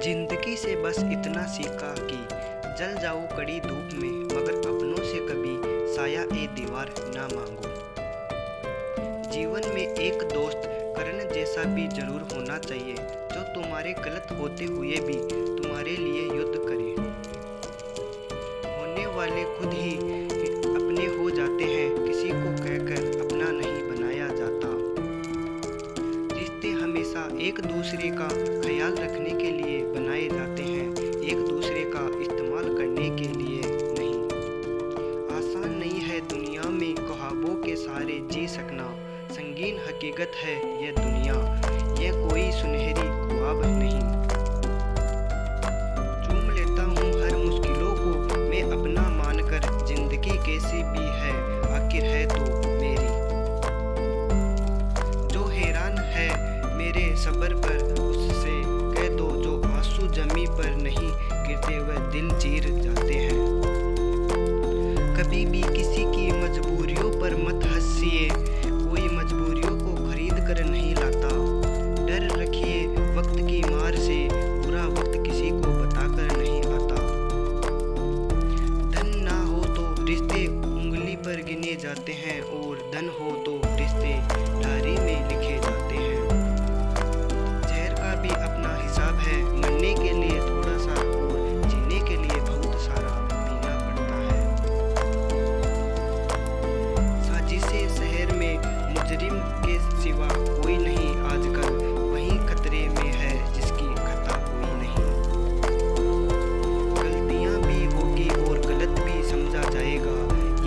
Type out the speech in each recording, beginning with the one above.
जिंदगी से बस इतना सीखा कि जल जाओ कड़ी धूप में, मगर अपनों से कभी साया ए दीवार ना मांगो। जीवन में एक दोस्त करण जैसा भी जरूर होना चाहिए, जो तुम्हारे गलत होते हुए भी तुम्हारे लिए युद्ध करे। होने वाले खुद ही अपने हो जाते हैं, किसी को कहकर अपना नहीं बनाया जाता। रिश्ते हमेशा एक दूसरे का ख्याल रखने के लिए बनाए जाते हैं, एक दूसरे का इस्तेमाल करने के लिए नहीं। आसान नहीं है दुनिया में ख्वाबों के सहारे जी सकना, संगीन हकीकत है यह दुनिया, यह कोई सुनहरी ख्वाब नहीं। चूम लेता हूँ हर मुश्किलों को मैं अपना मानकर, जिंदगी कैसी भी है आखिर है तो मेरी। जो हैरान है मेरे सब्र पर, उससे कह दो जो आंसू जमी पर नहीं गिरते वह दिल चीर जाते हैं। कभी भी किसी की मजबूरियों पर मत हंसिए, कोई मजबूरियों को खरीद कर नहीं लाता। डर रखिए वक्त की मार से, बुरा वक्त किसी को बताकर नहीं आता। धन ना हो तो रिश्ते उंगली पर गिने जाते हैं, और धन हो तो रिश्ते डायरी में लिखे जाते हैं। जहर का भी अपना हिसाब है, मरने के लिए थोड़ा सा और जीने के लिए बहुत सारा पीना पड़ता है। साजिशे शहर में मुजरिम के सिवा कोई नहीं आजकल, वहीं खतरे में है जिसकी खता कोई नहीं। गलतियां भी होगी और गलत भी समझा जाएगा,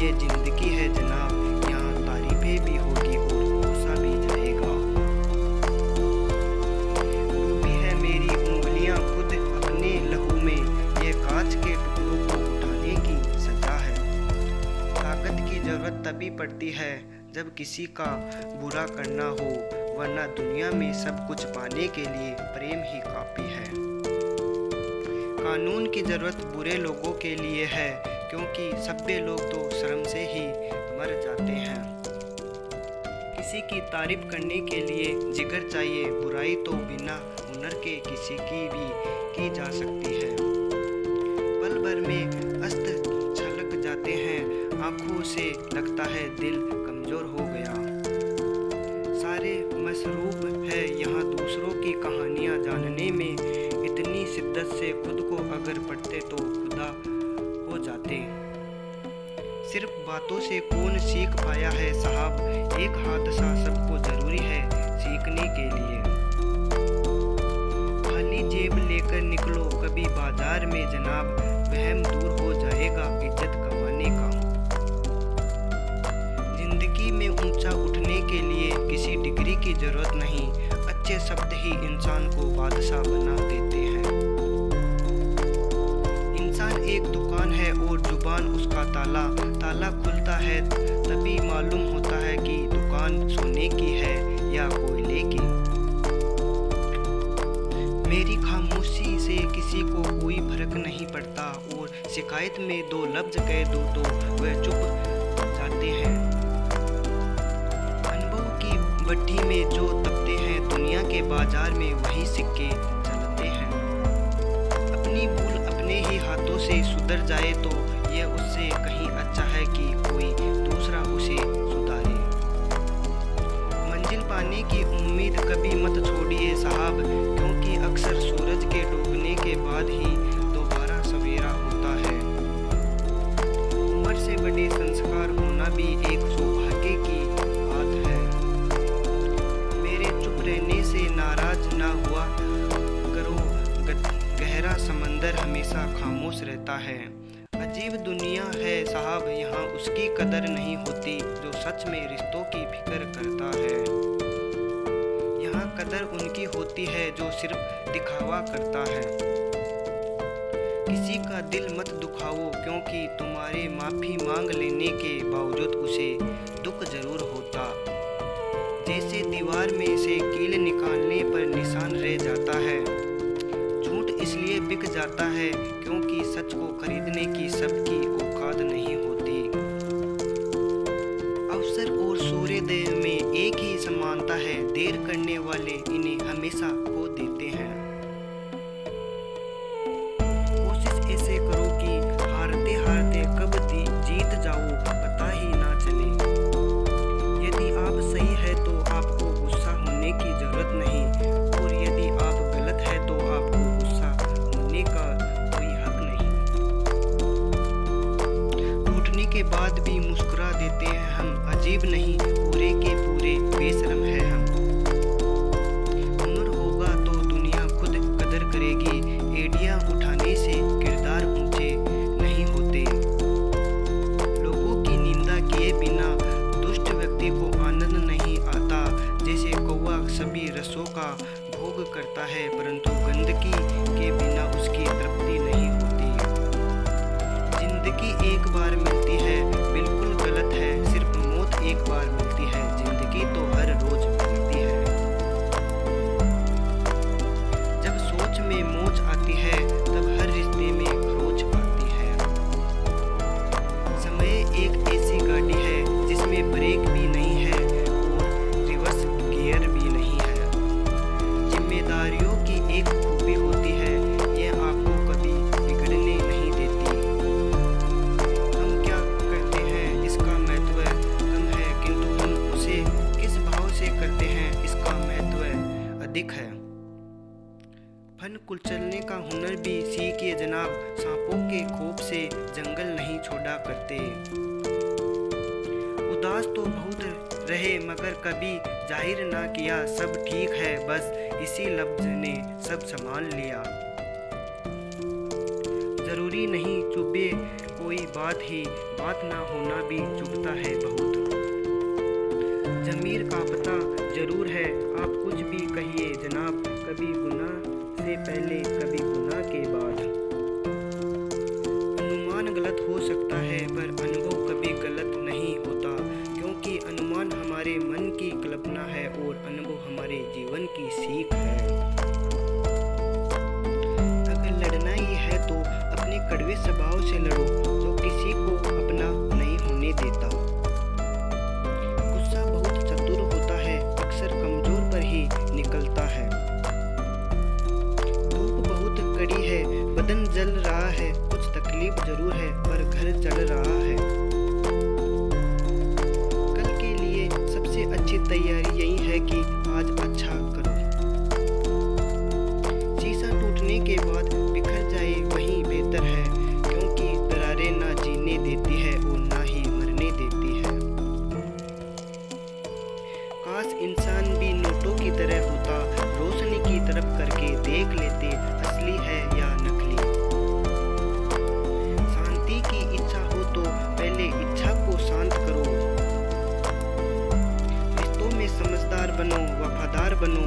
ये जिंदगी है जनाब, यहाँ तारीफें भी होगी और गुस्सा भी जाएगा। डूबी है मेरी उंगलियां खुद अपने लहू में, ये कांच के टुकड़ों को उठाने की सजा है। ताकत की जरूरत तभी पड़ती है जब किसी का बुरा करना हो, वरना दुनिया में सब कुछ पाने के लिए प्रेम ही काफी है। कानून की जरूरत बुरे लोगों के लिए है, क्योंकि सभ्य लोग तो शर्म से ही मर जाते हैं। किसी की तारीफ करने के लिए जिगर चाहिए, बुराई तो बिना हुनर के किसी की भी की जा सकती है। पल भर में अस्त छलक जाते हैं, आंखों से लगता है दिल कमजोर हो गया। सारे मसरूफ है यहाँ दूसरों की कहानियाँ जानने में, इतनी शिद्दत से खुद को अगर पढ़ते तो खुदा हो जाते। सिर्फ बातों से कौन सीख पाया है साहब, एक हादसा सबको जरूरी है सीखने के लिए। खाली जेब लेकर निकलो कभी बाजार में जनाब, वहम दूर हो जाएगा इज्जत कमाने का। जिंदगी में ऊंचा उठने के लिए किसी डिग्री की जरूरत नहीं, अच्छे शब्द ही इंसान को बादशाह बना देते हैं। इंसान एक दुकान है और जुबान उसका ताला, ताला खुलता है तभी मालूम होता है कि दुकान सोने की है या कोयले की। मेरी खामोशी से किसी को कोई फर्क नहीं पड़ता, और शिकायत में दो लफ्ज कह दो तो वह चुप जाते हैं। अनुभव की भट्टी में जो तपते हैं, दुनिया के बाजार में वही सिक्के चलते हैं। अपनी भूल अपने ही हाथों से सुधर जाए तो यह उससे कहीं अच्छा है कि कोई दूसरा उसे सुधारे। मंजिल पाने की उम्मीद कभी मत छोड़िए साहब, क्योंकि अक्सर सूरज के डूबने के बाद ही दोबारा सवेरा होता है। उम्र से बड़े संस्कार होना भी एक सौभाग्य की बात है। मेरे चुप रहने से नाराज ना हुआ करो, गहरा समंदर हमेशा खामोश रहता है। अजीब दुनिया है साहब, यहाँ उसकी कदर नहीं होती जो सच में रिश्तों की फिक्र करता है। यहाँ कदर उनकी होती है जो सिर्फ दिखावा करता है। किसी का दिल मत दुखाओ, क्योंकि तुम्हारे माफी मांग लेने के बावजूद उसे दुख जरूर होता। जैसे दीवार में से कील निकालने पर निशान रह जाता है। झूठ इसलिए बिक जाता है क्योंकि सच को खरीदने की सबकी औकात नहीं होती। अवसर और सूर्योदय में एक ही समानता है, देर करने वाले इन्हें हमेशा खो देते हैं। है, परंतु गंदगी के बिना उसकी तृप्ति नहीं होती। जिंदगी एक बार मिलती है, बिल्कुल गलत है, सिर्फ मौत एक बार मिलती है, जिंदगी तो हर रोज मिलती है। जब सोच में मोच आती है, तब हर रिश्ते में खरोच आती है। समय एक ऐसी गाड़ी है जिसमें ब्रेक भी नहीं है और रिवर्स गियर भी नहीं है। जिम्मेदारियों की एक खूबी होती है, ये आपको कभी बिगड़ने नहीं देती। हम क्या करते हैं इसका महत्व कम है, किंतु हम उसे किस भाव से करते हैं इसका महत्व अधिक है। फन कुचलने का हुनर भी सीखिए जनाब, सांपों के खौफ से जंगल नहीं छोड़ा करते। उदास तो बहुत रहे मगर कभी जाहिर ना किया सब ठीक है, बस इसी लफ्ज ने सब संभाल लिया। जरूरी नहीं चुभे कोई बात ही, बात ना होना भी चुभता है बहुत। जमीर का पता जरूर है, आप कुछ भी कहिए जनाब, कभी गुनाह से पहले कभी गुनाह के बाद। अनुमान गलत हो सकता है पर अनुभव कभी गलत नहीं होता, क्योंकि अनुमान हमारे मन की कल्पना है और अनुभव हमारे जीवन की सीख है। अगर लड़ना ही है तो अपने कड़वे स्वभाव से लड़ो जो किसी को अपना नहीं होने देता। गुस्सा बहुत चतुर होता है, अक्सर कमजोर पर ही निकलता है। धूप बहुत कड़ी है, बदन जल रहा है, कुछ तकलीफ जरूर है पर घर चल रहा है। कल के लिए सबसे अच्छी तैयारी यही है कि आज अच्छा करो। शीशा टूटने के बाद बिखर जाए वही बेहतर है, क्योंकि दरारें ना जीने देती है और ना ही मरने देती है। काश इंसान भी नोटों की तरह होता, रोशनी की तरफ करके देख लेते असली है या नकली। शांति की इच्छा हो तो पहले इच्छा को शांत करो। रिश्तों में समझदार बनो, वफादार बनो।